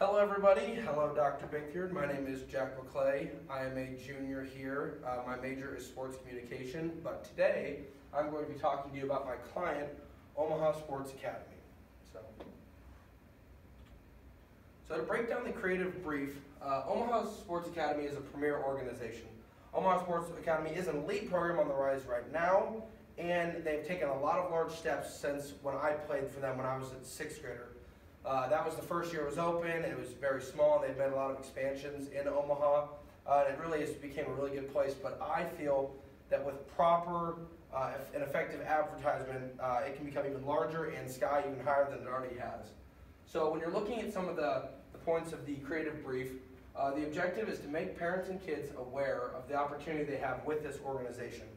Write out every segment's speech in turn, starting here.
Hello everybody, hello Dr. Bickford. My name is Jack McClay. I am a junior here. My major is sports communication, but today I'm going to be talking to you about my client, Omaha Sports Academy. So to break down the creative brief, Omaha Sports Academy is a premier organization. Omaha Sports Academy is an elite program on the rise right now, and they've taken a lot of large steps since when I played for them when I was a 6th grader. That was the first year it was open. It was very small. They've made a lot of expansions in Omaha. It really has became a really good place, but I feel that with proper and effective advertisement, it can become even larger and sky even higher than it already has. So when you're looking at some of the points of the creative brief, the objective is to make parents and kids aware of the opportunity they have with this organization.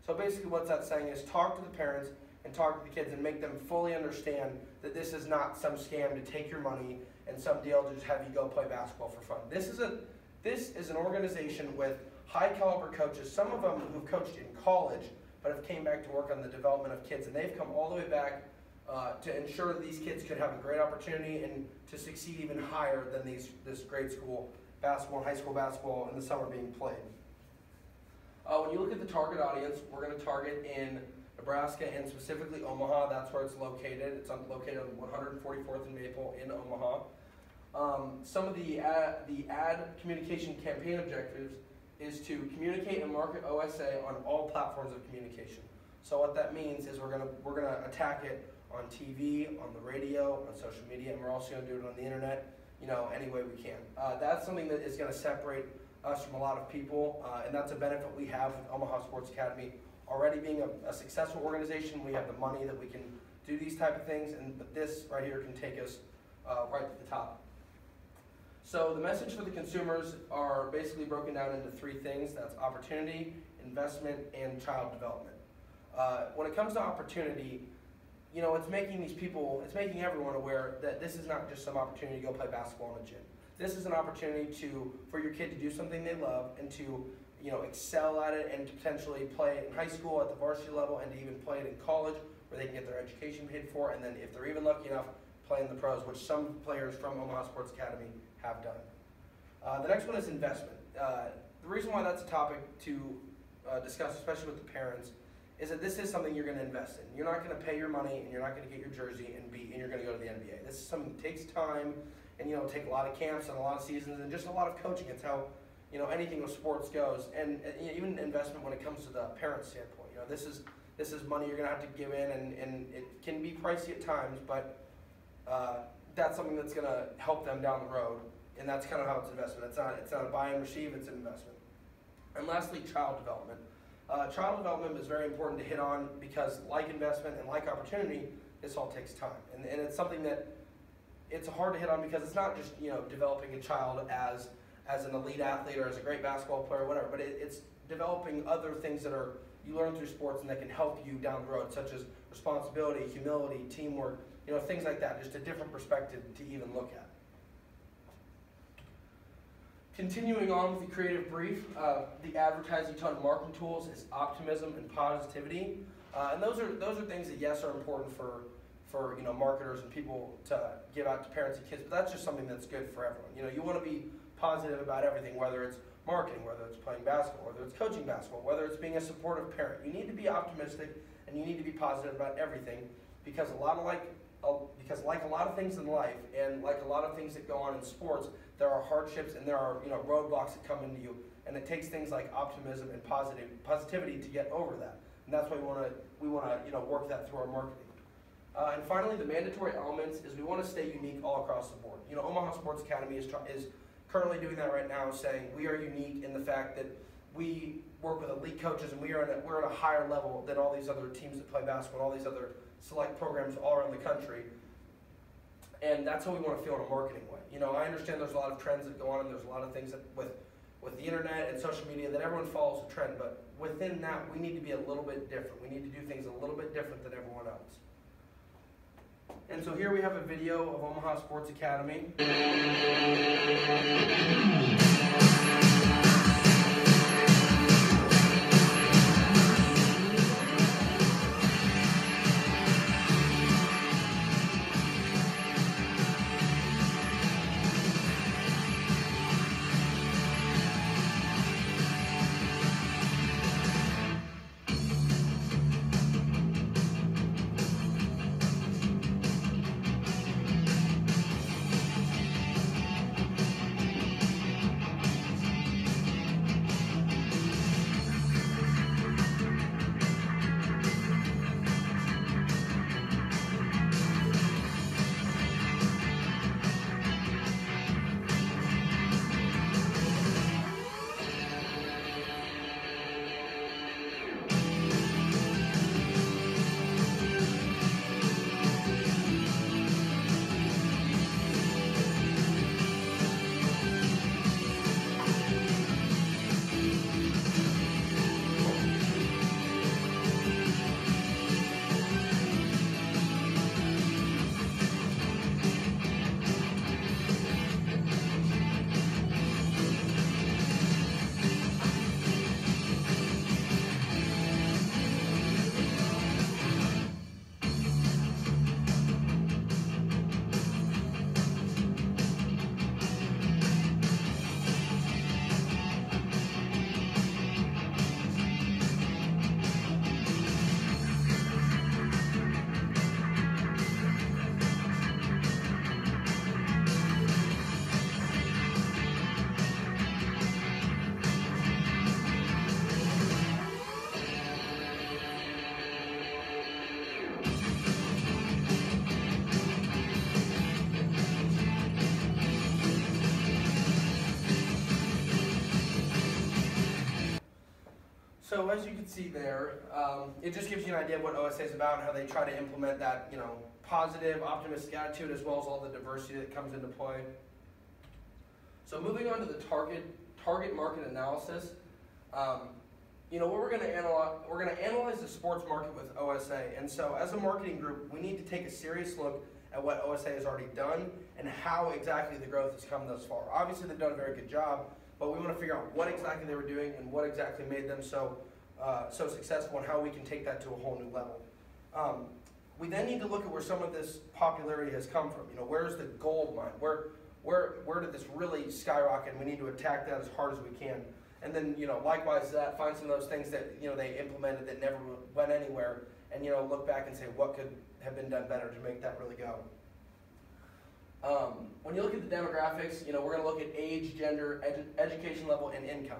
So basically what that's saying is talk to the parents and talk to the kids and make them fully understand that this is not some scam to take your money and some deal to just have you go play basketball for fun. This is an organization with high caliber coaches, some of them who've coached in college, but have came back to work on the development of kids, and they've come all the way back to ensure that these kids could have a great opportunity and to succeed even higher than this grade school basketball and high school basketball in the summer being played. When you look at the target audience, we're going to target in Nebraska and specifically Omaha. That's where it's located. It's located on 144th and Maple in Omaha. Some of the ad communication campaign objectives is to communicate and market OSA on all platforms of communication. So what that means is we're gonna attack it on TV, on the radio, on social media, and we're also going to do it on the internet, any way we can. That's something that is going to separate us from a lot of people, and that's a benefit we have with Omaha Sports Academy. Already being a successful organization, we have the money that we can do these type of things, but this right here can take us right to the top. So the message for the consumers are basically broken down into 3 things. That's opportunity, investment, and child development. When it comes to opportunity, it's making everyone aware that this is not just some opportunity to go play basketball in a gym. This is an opportunity for your kid to do something they love and to excel at it and to potentially play it in high school at the varsity level and to even play it in college where they can get their education paid for, and then if they're even lucky enough, play in the pros, which some players from Omaha Sports Academy have done. The next one is investment. The reason why that's a topic to discuss, especially with the parents, is that this is something you're going to invest in. You're not going to pay your money and you're not going to get your jersey and you're going to go to the NBA. This is something that takes time and take a lot of camps and a lot of seasons and just a lot of coaching. It's how anything with sports goes, and even investment when it comes to the parent standpoint. This is money you're going to have to give in, and it can be pricey at times, but that's something that's going to help them down the road, and that's kind of how it's investment. It's not a buy and receive, it's an investment. And lastly, child development. Child development is very important to hit on because, like investment and like opportunity, this all takes time, and it's something that it's hard to hit on because it's not just developing a child as an elite athlete or as a great basketball player or whatever, but it's developing other things that you learn through sports and that can help you down the road, such as responsibility, humility, teamwork, things like that. Just a different perspective to even look at. Continuing on with the creative brief, the advertising ton marketing tools is optimism and positivity, and those are things that are important for marketers and people to give out to parents and kids. But that's just something that's good for everyone. You want to be positive about everything, whether it's marketing, whether it's playing basketball, whether it's coaching basketball, whether it's being a supportive parent. You need to be optimistic and you need to be positive about everything because like a lot of things in life and like a lot of things that go on in sports, there are hardships and there are roadblocks that come into you, and it takes things like optimism and positivity to get over that. And that's why we want to work that through our marketing. And finally, the mandatory elements is we want to stay unique all across the board. Omaha Sports Academy is currently doing that right now, saying we are unique in the fact that we work with elite coaches and we're at a higher level than all these other teams that play basketball, all these other select programs all around the country. And that's how we want to feel in a marketing way. I understand there's a lot of trends that go on and there's a lot of things that with the internet and social media that everyone follows a trend, but within that we need to be a little bit different. We need to do things a little bit different than everyone else. And so here we have a video of Omaha Sports Academy. So as you can see there, it just gives you an idea of what OSA is about and how they try to implement that, positive, optimistic attitude as well as all the diversity that comes into play. So moving on to the target market analysis, what we're going to analyze the sports market with OSA. And so as a marketing group, we need to take a serious look at what OSA has already done and how exactly the growth has come thus far. Obviously, they've done a very good job, but we want to figure out what exactly they were doing and what exactly made them so successful and how we can take that to a whole new level. We then need to look at where some of this popularity has come from. Where's the gold mine? Where did this really skyrocket? And we need to attack that as hard as we can. And then, likewise that, find some of those things that, they implemented that never went anywhere and, look back and say what could have been done better to make that really go. When you look at the demographics, we're going to look at age, gender, education level, and income.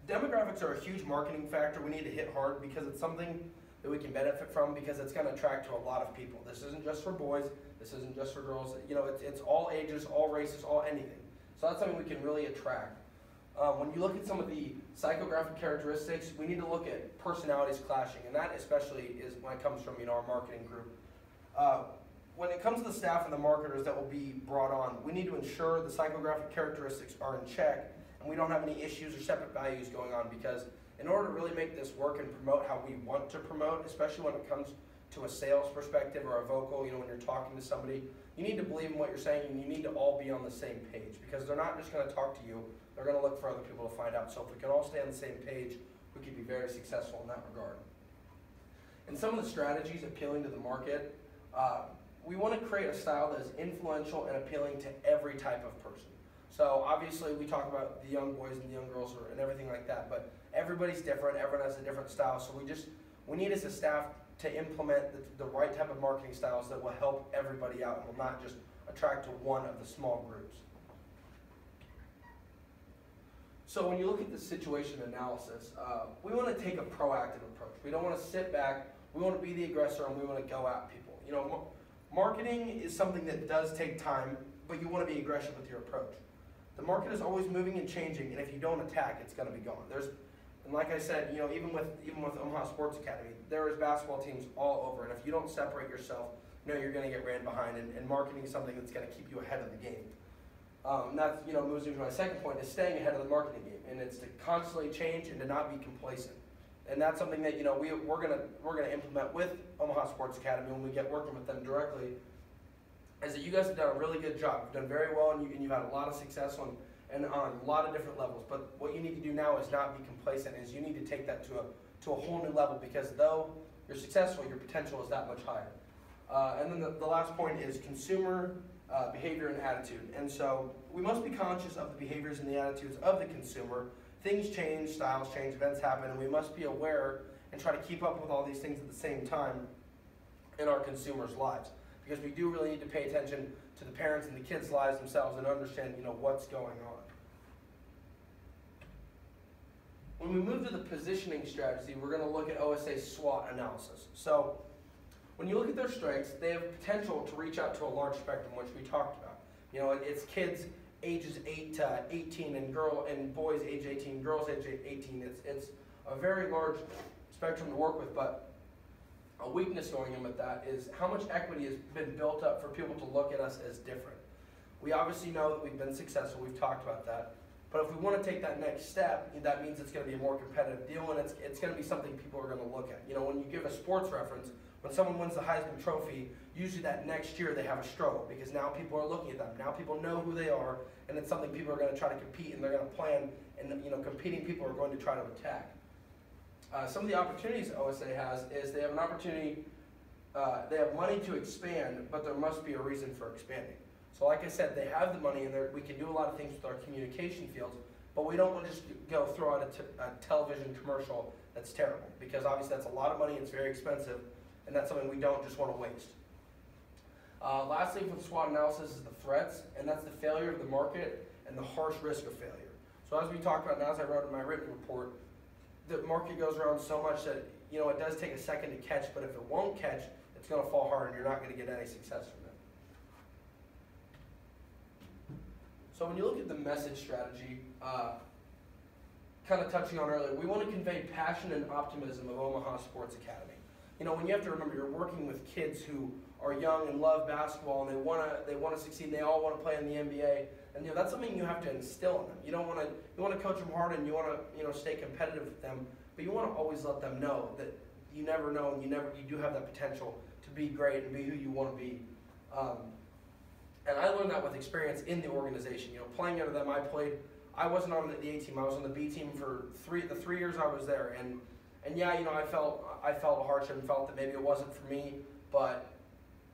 Demographics are a huge marketing factor we need to hit hard because it's something that we can benefit from because it's going to attract to a lot of people. This isn't just for boys, this isn't just for girls, it's all ages, all races, all anything. So that's something we can really attract. When you look at some of the psychographic characteristics, we need to look at personalities clashing, and that especially is when it comes from our marketing group. When it comes to the staff and the marketers that will be brought on, we need to ensure the psychographic characteristics are in check and we don't have any issues or separate values going on, because in order to really make this work and promote how we want to promote, especially when it comes to a sales perspective or a vocal, when you're talking to somebody, you need to believe in what you're saying and you need to all be on the same page, because they're not just going to talk to you, they're going to look for other people to find out. So if we can all stay on the same page, we can be very successful in that regard. And some of the strategies appealing to the market, we want to create a style that is influential and appealing to every type of person. So obviously we talk about the young boys and the young girls and everything like that, but everybody's different, everyone has a different style, so we need as a staff to implement the right type of marketing styles that will help everybody out and will not just attract to one of the small groups. So when you look at the situation analysis, we want to take a proactive approach. We don't want to sit back, we want to be the aggressor, and we want to go at people. Marketing is something that does take time, but you want to be aggressive with your approach. The market is always moving and changing, and if you don't attack, it's going to be gone. And like I said, even with Omaha Sports Academy, there is basketball teams all over, and if you don't separate yourself, you're going to get ran behind, and marketing is something that's going to keep you ahead of the game. And that's, moves into my second point, is staying ahead of the marketing game, and it's to constantly change and to not be complacent. And that's something that, we're gonna implement with Omaha Sports Academy when we get working with them directly, is that you guys have done a really good job. You've done very well, and you've had a lot of success on a lot of different levels. But what you need to do now is not be complacent, is you need to take that to a whole new level, because though you're successful, your potential is that much higher. And then the last point is consumer behavior and attitude. And so we must be conscious of the behaviors and the attitudes of the consumer. Things change, styles change, events happen, and we must be aware and try to keep up with all these things at the same time in our consumers' lives. Because we do really need to pay attention to the parents and the kids' lives themselves and understand, what's going on. When we move to the positioning strategy, we're going to look at OSA's SWOT analysis. So when you look at their strengths, they have potential to reach out to a large spectrum, which we talked about. It's kids ages 8 to 18 and boys age 18, girls age 18. It's a very large spectrum to work with, but a weakness going in with that is how much equity has been built up for people to look at us as different. We obviously know that we've been successful, we've talked about that, but if we want to take that next step, that means it's going to be a more competitive deal, and it's going to be something people are going to look at. When you give a sports reference, when someone wins the Heisman Trophy, usually that next year they have a struggle, because now people are looking at them. Now people know who they are, and it's something people are going to try to compete, and they're going to plan, and competing people are going to try to attack. Some of the opportunities OSA has is they have an opportunity, they have money to expand, but there must be a reason for expanding. So like I said, they have the money, and we can do a lot of things with our communication fields, but we don't want to just go throw out a television commercial that's terrible, because obviously that's a lot of money, it's very expensive, and that's something we don't just want to waste. Lastly, for the SWOT analysis is the threats, and that's the failure of the market and the harsh risk of failure. So as we talked about, and as I wrote in my written report, the market goes around so much that it does take a second to catch, but if it won't catch, it's going to fall hard, and you're not going to get any success from it. So when you look at the message strategy, kind of touching on earlier, we want to convey passion and optimism of Omaha Sports Academy. You know, when you have to remember, you're working with kids who are young and love basketball, and they want to succeed, and they all want to play in the NBA. And that's something you have to instill in them. You want to coach them hard, and you want to stay competitive with them, but you want to always let them know that you never know, and you do have that potential to be great and be who you want to be. And I learned that with experience in the organization. Playing under them, I wasn't on the A team. I was on the B team for the 3 years I was there, and yeah, I felt a hardship and felt that maybe it wasn't for me, but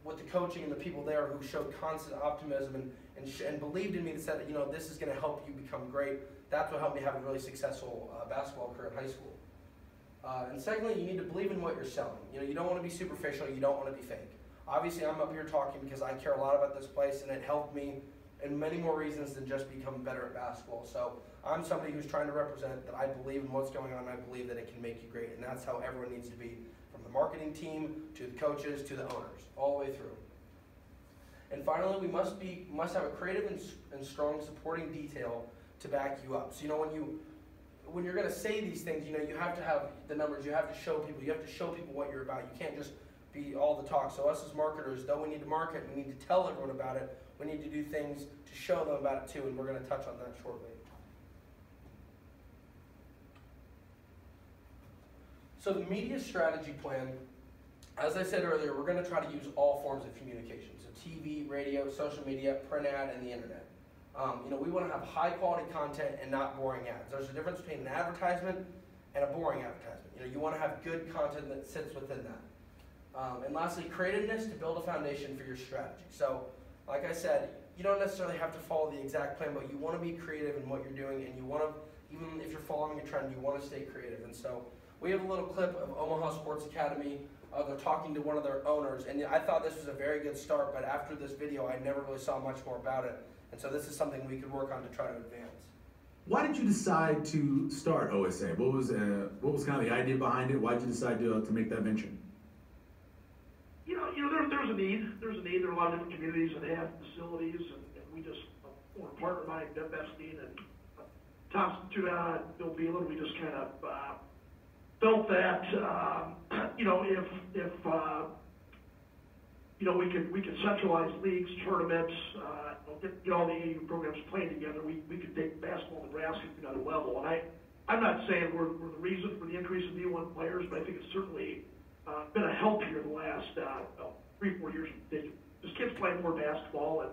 with the coaching and the people there who showed constant optimism and believed in me and said that, this is going to help you become great, that's what helped me have a really successful basketball career in high school. And secondly, you need to believe in what you're selling. You don't want to be superficial, you don't want to be fake. Obviously, I'm up here talking because I care a lot about this place, and it helped me in many more reasons than just become better at basketball. So I'm somebody who's trying to represent that I believe in what's going on, and I believe that it can make you great, and that's how everyone needs to be, from the marketing team to the coaches to the owners, all the way through. And finally, we must have a creative and strong supporting detail to back you up. So when you're going to say these things, you have to have the numbers, you have to show people, what you're about. You can't just be all the talk. So us as marketers, though we need to market, we need to tell everyone about it, we need to do things to show them about it too, and we're going to touch on that shortly. So the media strategy plan, as I said earlier, we're going to try to use all forms of communication. So TV, radio, social media, print ad, and the internet. We want to have high quality content and not boring ads. There's a difference between an advertisement and a boring advertisement. You want to have good content that sits within that. And lastly, creativeness to build a foundation for your strategy. So, like I said, you don't necessarily have to follow the exact plan, but you want to be creative in what you're doing, and you want to, even if you're following a trend, you want to stay creative. And so, we have a little clip of Omaha Sports Academy. They're talking to one of their owners, and I thought this was a very good start, but after this video, I never really saw much more about it. And so this is something we could work on to try to advance. Why did you decide to start OSA? What was kind of the idea behind it? Why did you decide to make that venture? There's a need. There's a need. There are a lot of different communities that have facilities, and we just, a partner of mine, Deb Epstein, and Tom Tudana and Bill Beelan, we just kind of felt that, if we could centralize leagues, tournaments, get all the AU programs playing together, we could take basketball and basketball to another level. And I'm not saying we're the reason for the increase in D1 players, but I think it's certainly been a help here the last 3-4 years. Just kids playing more basketball, and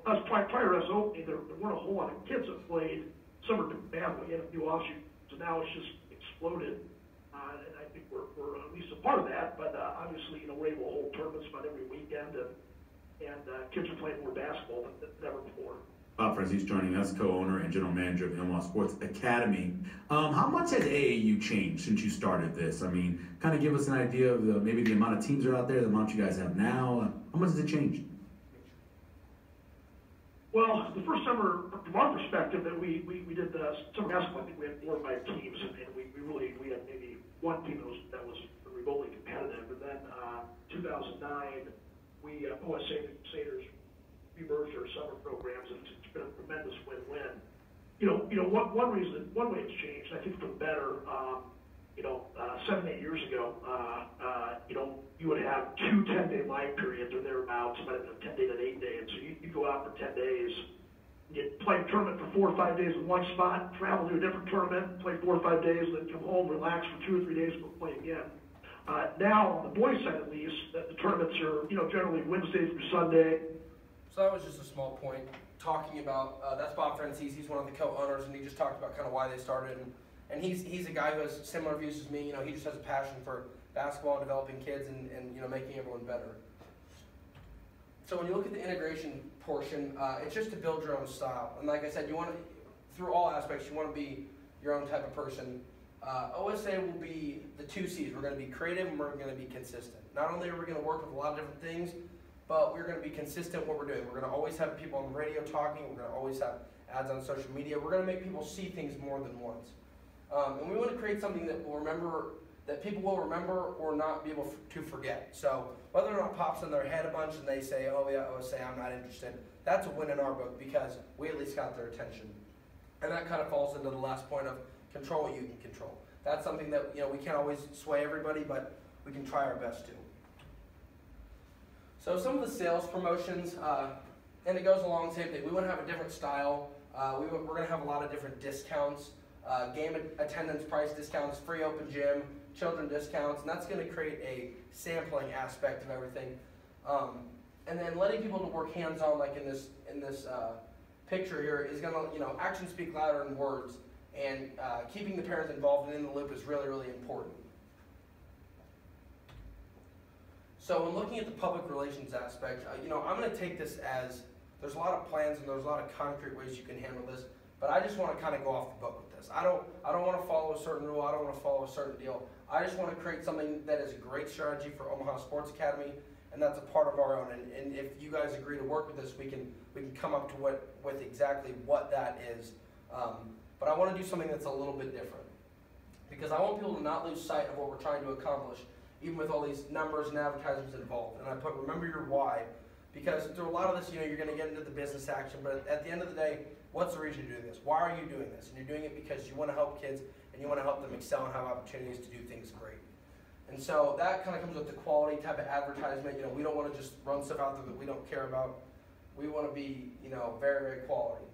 us prior to us opening, there weren't a whole lot of kids that played. Some are badly, we had a few offshoots, so now it's just exploded. And I think we're at least a part of that, but obviously, we're able to hold tournaments about every weekend, and kids are playing more basketball than ever before. Bob Frenzy's joining us, co-owner and general manager of the Omaha Sports Academy. How much has AAU changed since you started this? I mean, kind of give us an idea of maybe the amount of teams that are out there, the amount you guys have now. How much has it changed? Well, the first summer, from our perspective, that we did the summer basketball, I think we had 4 or 5 teams, and we had maybe one team that was remotely competitive. And then 2009, OSA and Crusaders remerged our summer programs, and it's been a tremendous win-win. One way it's changed, I think for the better. 7, 8 years ago, you would have 2 10-day live periods or thereabouts, but a 10-day to 8-day, and so you go out for 10 days. You play a tournament for 4 or 5 days in one spot, travel to a different tournament, play 4 or 5 days, then come home, relax for 2 or 3 days, and go play again. Now, on the boys' side at least, the tournaments are generally Wednesday through Sunday. So that was just a small point talking about, that's Bob Frenzy, he's one of the co-owners, and he just talked about kind of why they started. And he's a guy who has similar views as me. He just has a passion for basketball and developing kids and making everyone better. So when you look at the integration portion, it's just to build your own style. And like I said, through all aspects, you want to be your own type of person. OSA will be the 2 C's. We're going to be creative and we're going to be consistent. Not only are we going to work with a lot of different things, but we're going to be consistent in what we're doing. We're going to always have people on the radio talking. We're going to always have ads on social media. We're going to make people see things more than once. And we want to create something that people will remember or not be able to forget. So whether or not it pops in their head a bunch and they say, oh yeah, OSA, I'm not interested, that's a win in our book because we at least got their attention. And that kind of falls into the last point of Control what you can control. That's something that, we can't always sway everybody, but we can try our best to. So some of the sales promotions, and it goes along the same thing. We want to have a different style. We're going to have a lot of different discounts, game attendance price discounts, free open gym, children discounts, and that's going to create a sampling aspect of everything. And then letting people to work hands-on, like in this picture here, is going to, actions speak louder than words, and keeping the parents involved and in the loop is really, really important. So when looking at the public relations aspect, I'm going to take this as there's a lot of plans and there's a lot of concrete ways you can handle this, but I just want to kind of go off the book with this. I don't want to follow a certain rule. I don't want to follow a certain deal. I just want to create something that is a great strategy for Omaha Sports Academy, and that's a part of our own. And if you guys agree to work with us, we can come up to with exactly what that is. But I want to do something that's a little bit different, because I want people to not lose sight of what we're trying to accomplish, even with all these numbers and advertisements involved. And I put remember your why, because through a lot of this, you're going to get into the business action, but at the end of the day, what's the reason you're doing this? Why are you doing this? And you're doing it because you want to help kids and you want to help them excel and have opportunities to do things great. And so that kind of comes with the quality type of advertisement. We don't want to just run stuff out there that we don't care about. We want to be, very, very quality.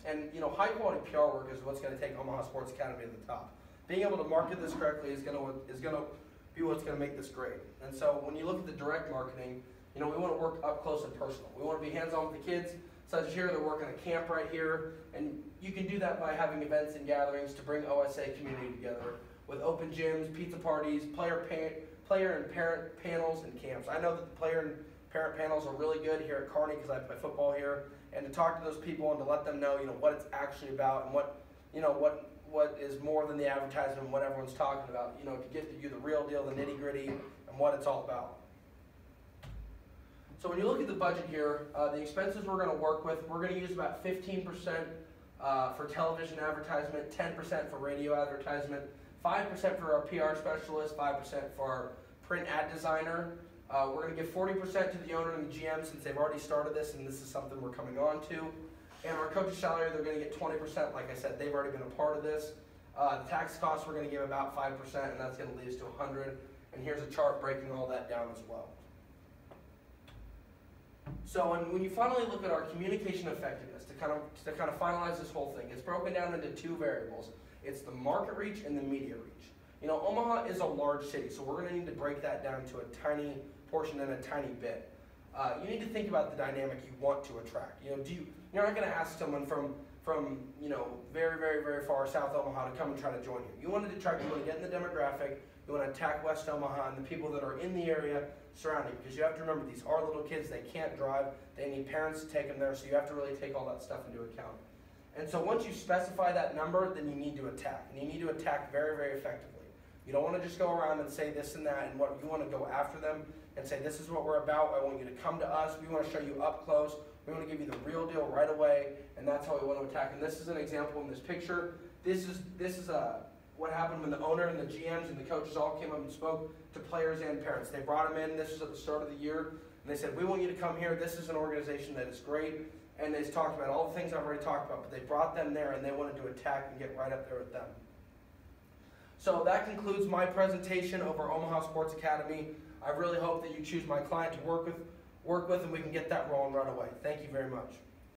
And high quality PR work is what's going to take Omaha Sports Academy to the top. Being able to market this correctly is going to be what's going to make this great. And so when you look at the direct marketing, we want to work up close and personal. We want to be hands-on with the kids, such as here they're working a camp right here, and you can do that by having events and gatherings to bring OSA community together with open gyms, pizza parties, player and parent panels, and camps. I know that the player and parent panels are really good here at Kearney because I play football here, and to talk to those people and to let them know, what it's actually about and what is more than the advertisement and what everyone's talking about, to get you the real deal, the nitty-gritty, and what it's all about. So when you look at the budget here, the expenses we're going to work with, we're going to use about 15% for television advertisement, 10% for radio advertisement, 5% for our PR specialist, 5% for our print ad designer. We're going to give 40% to the owner and the GM since they've already started this, and this is something we're coming on to. And our coach's salary, they're going to get 20%. Like I said, they've already been a part of this. The tax costs, we're going to give about 5%, and that's going to lead us to 100. And here's a chart breaking all that down as well. So when you finally look at our communication effectiveness, to kind of finalize this whole thing, it's broken down into two variables. It's the market reach and the media reach. Omaha is a large city, so we're going to need to break that down to a tiny portion and a tiny bit. You need to think about the dynamic you want to attract. You're not going to ask someone from very, very, very far South Omaha to come and try to join you. You want to attract, you want to get in the demographic, you want to attack West Omaha and the people that are in the area surrounding, because you have to remember these are little kids, they can't drive, they need parents to take them there, so you have to really take all that stuff into account. And so once you specify that number, then you need to attack, and you need to attack very, very effectively. You don't want to just go around and say this and that, and what you want to go after them and say this is what we're about, I want you to come to us, we want to show you up close, we want to give you the real deal right away, and that's how we want to attack. And this is an example in this picture. This is what happened when the owner and the GMs and the coaches all came up and spoke to players and parents. They brought them in, this was at the start of the year, and they said, we want you to come here, this is an organization that is great, and they talked about all the things I've already talked about, but they brought them there and they wanted to attack and get right up there with them. So that concludes my presentation over Omaha Sports Academy. I really hope that you choose my client to work with and we can get that rolling right away. Thank you very much.